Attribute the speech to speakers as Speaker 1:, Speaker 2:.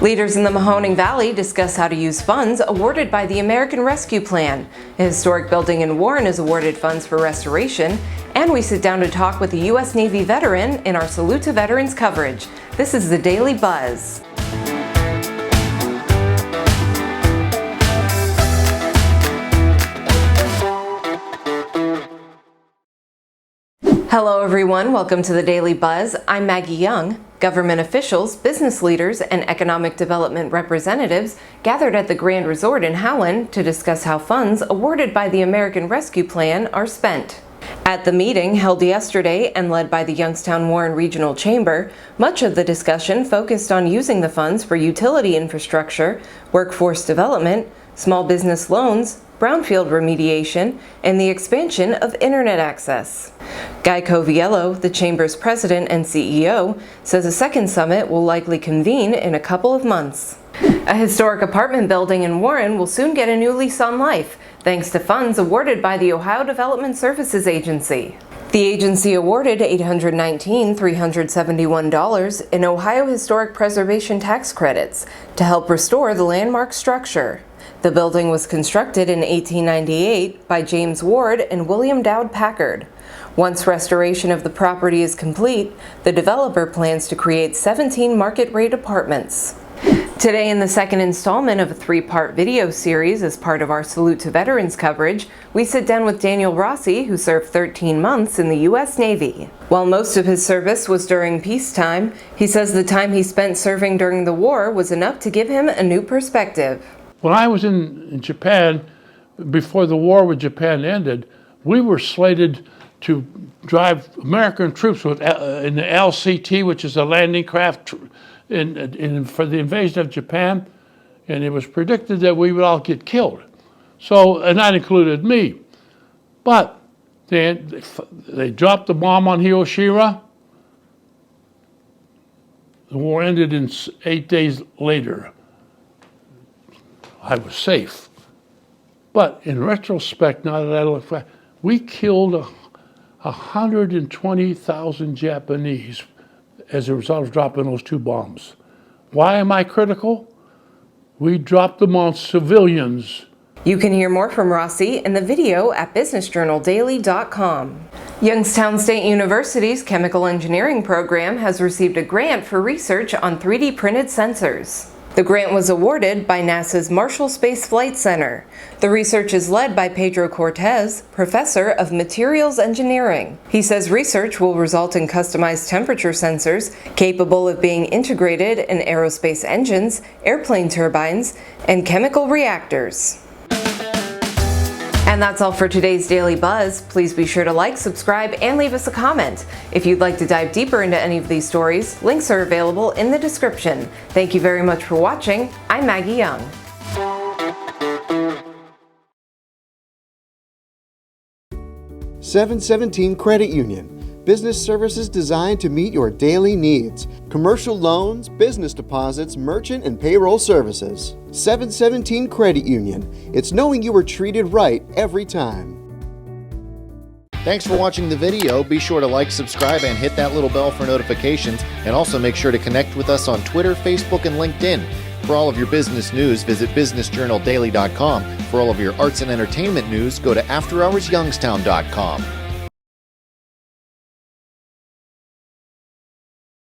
Speaker 1: Leaders in the Mahoning Valley discuss how to use funds awarded by the American Rescue Plan. A historic building in Warren is awarded funds for restoration, and we sit down to talk with a U.S. Navy veteran in our Salute to Veterans coverage. This is the Daily Buzz. Hello everyone, welcome to the Daily Buzz. I'm Maggie Young. Government officials, business leaders, and economic development representatives gathered at the Grand Resort in Howland to discuss how funds awarded by the American Rescue Plan are spent. At the meeting held yesterday and led by the Youngstown Warren Regional Chamber, much of the discussion focused on using the funds for utility infrastructure, workforce development, small business loans, brownfield remediation, and the expansion of internet access. Guy Coviello, the Chamber's president and CEO, says a second summit will likely convene in a couple of months. A historic apartment building in Warren will soon get a new lease on life, thanks to funds awarded by the Ohio Development Services Agency. The agency awarded $819,371 in Ohio Historic Preservation Tax Credits to help restore the landmark structure. The building was constructed in 1898 by James Ward and William Dowd Packard. Once restoration of the property is complete, the developer plans to create 17 market-rate apartments. Today, in the second installment of a three-part video series as part of our Salute to Veterans coverage, we sit down with Daniel Rossi, who served 13 months in the U.S. Navy. While most of his service was during peacetime, he says the time he spent serving during the war was enough to give him a new perspective.
Speaker 2: When I was in Japan, before the war with Japan ended, we were slated to drive American troops in the LCT, which is a landing craft for the invasion of Japan, and it was predicted that we would all get killed. So, and that included me. But they dropped the bomb on Hiroshima. The war ended 8 days later. I was safe. But in retrospect, now that I look back, we killed 120,000 Japanese as a result of dropping those two bombs. Why am I critical? We dropped them on civilians.
Speaker 1: You can hear more from Rossi in the video at businessjournaldaily.com. Youngstown State University's chemical engineering program has received a grant for research on 3D printed sensors. The grant was awarded by NASA's Marshall Space Flight Center. The research is led by Pedro Cortez, professor of materials engineering. He says research will result in customized temperature sensors capable of being integrated in aerospace engines, airplane turbines, and chemical reactors. And that's all for today's Daily Buzz. Please be sure to like, subscribe, and leave us a comment. If you'd like to dive deeper into any of these stories, links are available in the description. Thank you very much for watching. I'm Maggie Young.
Speaker 3: $717 Credit Union. Business services designed to meet your daily needs. Commercial loans, business deposits, merchant and payroll services. 717 Credit Union. It's knowing you were treated right every time.
Speaker 4: Thanks for watching the video. Be sure to like, subscribe, and hit that little bell for notifications. And also make sure to connect with us on Twitter, Facebook, and LinkedIn. For all of your business news, visit businessjournaldaily.com. For all of your arts and entertainment news, go to afterhoursyoungstown.com.